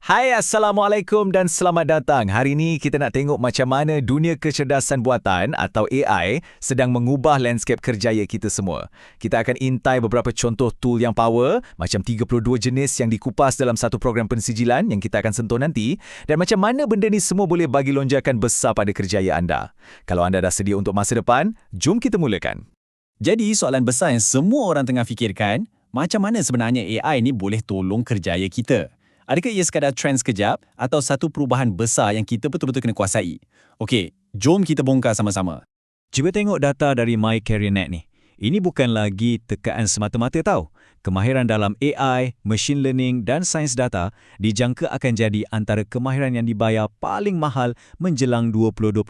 Hai, Assalamualaikum dan selamat datang. Hari ini kita nak tengok macam mana dunia kecerdasan buatan atau AI sedang mengubah landscape kerjaya kita semua. Kita akan intai beberapa contoh tool yang power, macam 32 jenis yang dikupas dalam satu program pensijilan yang kita akan sentuh nanti, dan macam mana benda ni semua boleh bagi lonjakan besar pada kerjaya anda. Kalau anda dah sedia untuk masa depan, jom kita mulakan. Jadi soalan besar yang semua orang tengah fikirkan, macam mana sebenarnya AI ni boleh tolong kerjaya kita? Adakah ia sekadar trend sekejap atau satu perubahan besar yang kita betul-betul kena kuasai? Okey, jom kita bongkar sama-sama. Cuba tengok data dari MyCareerNet ni. Ini bukan lagi tekaan semata-mata tau. Kemahiran dalam AI, machine learning dan sains data dijangka akan jadi antara kemahiran yang dibayar paling mahal menjelang 2026.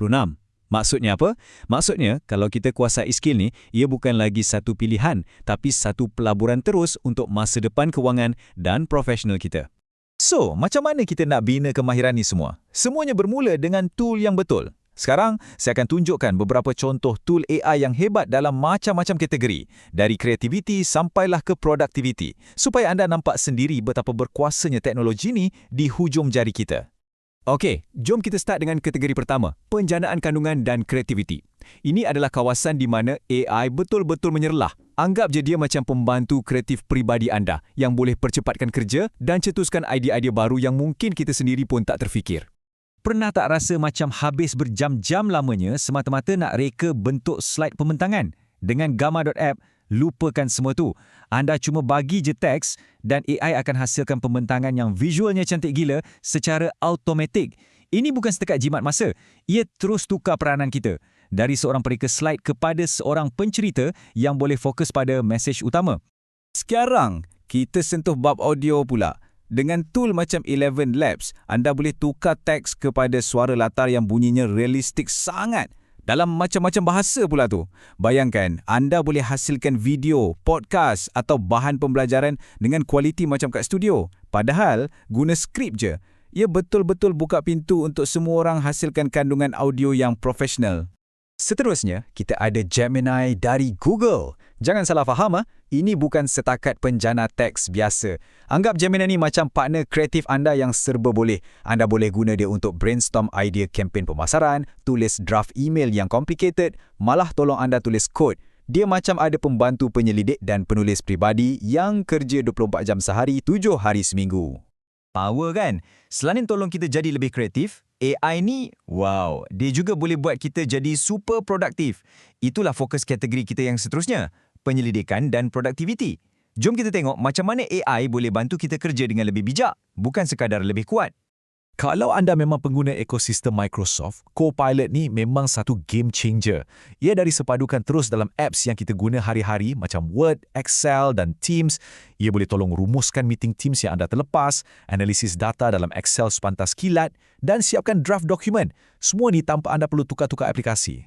Maksudnya apa? Maksudnya, kalau kita kuasai skill ni, ia bukan lagi satu pilihan, tapi satu pelaburan terus untuk masa depan kewangan dan profesional kita. So, macam mana kita nak bina kemahiran ni semua? Semuanya bermula dengan tool yang betul. Sekarang, saya akan tunjukkan beberapa contoh tool AI yang hebat dalam macam-macam kategori, dari kreativiti sampailah ke produktiviti, supaya anda nampak sendiri betapa berkuasanya teknologi ni di hujung jari kita. Okey, jom kita start dengan kategori pertama, penjanaan kandungan dan kreativiti. Ini adalah kawasan di mana AI betul-betul menyerlah. Anggap je dia macam pembantu kreatif peribadi anda yang boleh percepatkan kerja dan cetuskan idea-idea baru yang mungkin kita sendiri pun tak terfikir. Pernah tak rasa macam habis berjam-jam lamanya semata-mata nak reka bentuk slide pembentangan? Dengan Gamma.app, lupakan semua tu. Anda cuma bagi je teks dan AI akan hasilkan pembentangan yang visualnya cantik gila secara automatik. Ini bukan setakat jimat masa, ia terus tukar peranan kita. Dari seorang pereka slide kepada seorang pencerita yang boleh fokus pada mesej utama. Sekarang, kita sentuh bab audio pula. Dengan tool macam Eleven Labs, anda boleh tukar teks kepada suara latar yang bunyinya realistik sangat. Dalam macam-macam bahasa pula tu. Bayangkan, anda boleh hasilkan video, podcast atau bahan pembelajaran dengan kualiti macam kat studio. Padahal, guna skrip je. Ia betul-betul buka pintu untuk semua orang hasilkan kandungan audio yang profesional. Seterusnya, kita ada Gemini dari Google. Jangan salah faham, ini bukan setakat penjana teks biasa. Anggap Gemini ni macam partner kreatif anda yang serba boleh. Anda boleh guna dia untuk brainstorm idea kempen pemasaran, tulis draft email yang complicated, malah tolong anda tulis kod. Dia macam ada pembantu penyelidik dan penulis peribadi yang kerja 24 jam sehari, 7 hari seminggu. Power kan? Selain tolong kita jadi lebih kreatif, AI ni, wow, dia juga boleh buat kita jadi super produktif. Itulah fokus kategori kita yang seterusnya, penyelidikan dan produktiviti. Jom kita tengok macam mana AI boleh bantu kita kerja dengan lebih bijak, bukan sekadar lebih kuat. Kalau anda memang pengguna ekosistem Microsoft, Copilot ni memang satu game changer. Ia dari sepadukan terus dalam apps yang kita guna hari-hari macam Word, Excel dan Teams. Ia boleh tolong rumuskan meeting Teams yang anda terlepas, analisis data dalam Excel sepantas kilat dan siapkan draft dokumen. Semua ni tanpa anda perlu tukar-tukar aplikasi.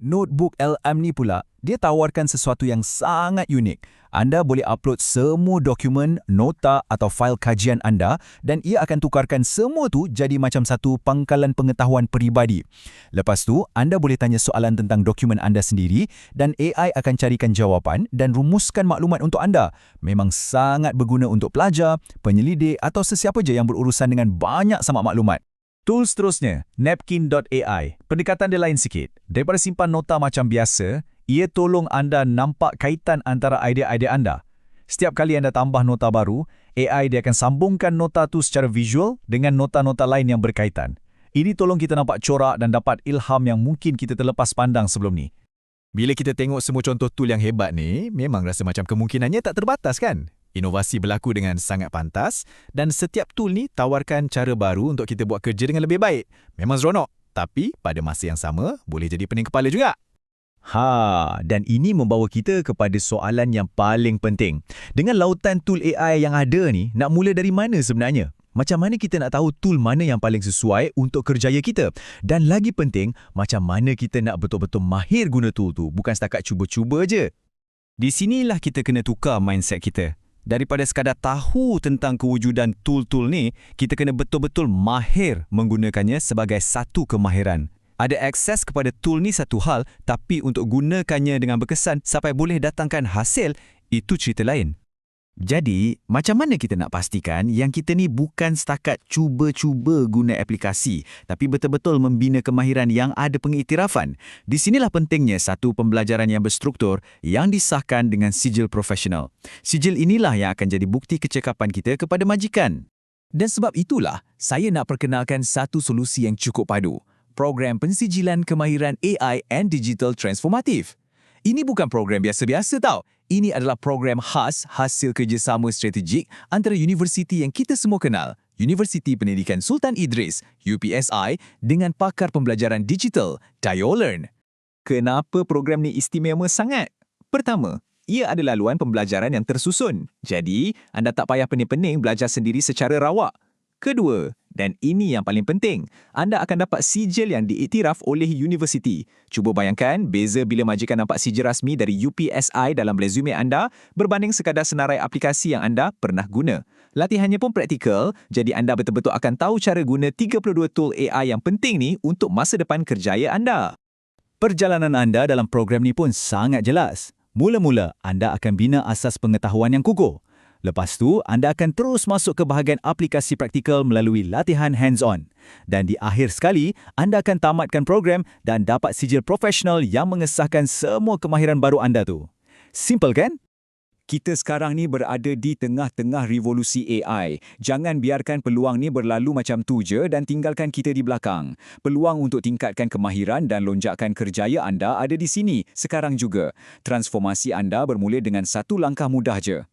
Notebook LM ni pula, dia tawarkan sesuatu yang sangat unik. Anda boleh upload semua dokumen, nota atau fail kajian anda dan ia akan tukarkan semua tu jadi macam satu pangkalan pengetahuan peribadi. Lepas tu, anda boleh tanya soalan tentang dokumen anda sendiri dan AI akan carikan jawapan dan rumuskan maklumat untuk anda. Memang sangat berguna untuk pelajar, penyelidik atau sesiapa je yang berurusan dengan banyak sama maklumat. Tools seterusnya, Napkin.ai. Pendekatan dia lain sikit. Daripada simpan nota macam biasa, ia tolong anda nampak kaitan antara idea-idea anda. Setiap kali anda tambah nota baru, AI dia akan sambungkan nota tu secara visual dengan nota-nota lain yang berkaitan. Ini tolong kita nampak corak dan dapat ilham yang mungkin kita terlepas pandang sebelum ni. Bila kita tengok semua contoh tool yang hebat ni, memang rasa macam kemungkinannya tak terbatas kan? Inovasi berlaku dengan sangat pantas dan setiap tool ni tawarkan cara baru untuk kita buat kerja dengan lebih baik. Memang seronok, tapi pada masa yang sama boleh jadi pening kepala juga. Dan ini membawa kita kepada soalan yang paling penting. Dengan lautan tool AI yang ada ni, nak mula dari mana sebenarnya? Macam mana kita nak tahu tool mana yang paling sesuai untuk kerjaya kita? Dan lagi penting, macam mana kita nak betul-betul mahir guna tool tu, bukan setakat cuba-cuba je. Di sinilah kita kena tukar mindset kita. Daripada sekadar tahu tentang kewujudan tool-tool ni, kita kena betul-betul mahir menggunakannya sebagai satu kemahiran. Ada akses kepada tool ni satu hal, tapi untuk gunakannya dengan berkesan sampai boleh datangkan hasil, itu cerita lain. Jadi, macam mana kita nak pastikan yang kita ni bukan setakat cuba-cuba guna aplikasi, tapi betul-betul membina kemahiran yang ada pengiktirafan? Di sinilah pentingnya satu pembelajaran yang berstruktur yang disahkan dengan sijil profesional. Sijil inilah yang akan jadi bukti kecekapan kita kepada majikan. Dan sebab itulah, saya nak perkenalkan satu solusi yang cukup padu. Program Pensijilan Kemahiran AI and Digital Transformatif. Ini bukan program biasa-biasa tau. Ini adalah program khas hasil kerjasama strategik antara universiti yang kita semua kenal, Universiti Pendidikan Sultan Idris, UPSI, dengan pakar pembelajaran digital, DioLearn. Kenapa program ni istimewa sangat? Pertama, ia ada laluan pembelajaran yang tersusun. Jadi, anda tak payah pening-pening belajar sendiri secara rawak. Kedua, dan ini yang paling penting, anda akan dapat sijil yang diiktiraf oleh universiti. Cuba bayangkan beza bila majikan nampak sijil rasmi dari UPSI dalam resume anda berbanding sekadar senarai aplikasi yang anda pernah guna. Latihannya pun praktikal, jadi anda betul-betul akan tahu cara guna 32 tool AI yang penting ni untuk masa depan kerjaya anda. Perjalanan anda dalam program ni pun sangat jelas. Mula-mula, anda akan bina asas pengetahuan yang kukuh. Lepas tu, anda akan terus masuk ke bahagian aplikasi praktikal melalui latihan hands-on. Dan di akhir sekali, anda akan tamatkan program dan dapat sijil profesional yang mengesahkan semua kemahiran baru anda tu. Simple kan? Kita sekarang ni berada di tengah-tengah revolusi AI. Jangan biarkan peluang ni berlalu macam tu je dan tinggalkan kita di belakang. Peluang untuk tingkatkan kemahiran dan lonjakkan kerjaya anda ada di sini, sekarang juga. Transformasi anda bermula dengan satu langkah mudah je.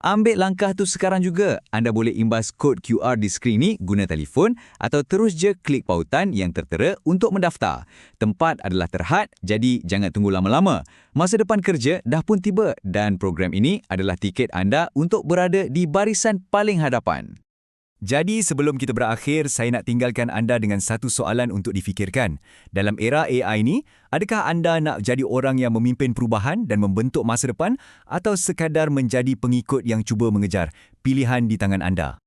Ambil langkah tu sekarang juga. Anda boleh imbas kod QR di skrin ni guna telefon atau terus je klik pautan yang tertera untuk mendaftar. Tempat adalah terhad, jadi jangan tunggu lama-lama. Masa depan kerja dah pun tiba dan program ini adalah tiket anda untuk berada di barisan paling hadapan. Jadi sebelum kita berakhir, saya nak tinggalkan anda dengan satu soalan untuk difikirkan. Dalam era AI ni, adakah anda nak jadi orang yang memimpin perubahan dan membentuk masa depan atau sekadar menjadi pengikut yang cuba mengejar? Pilihan di tangan anda.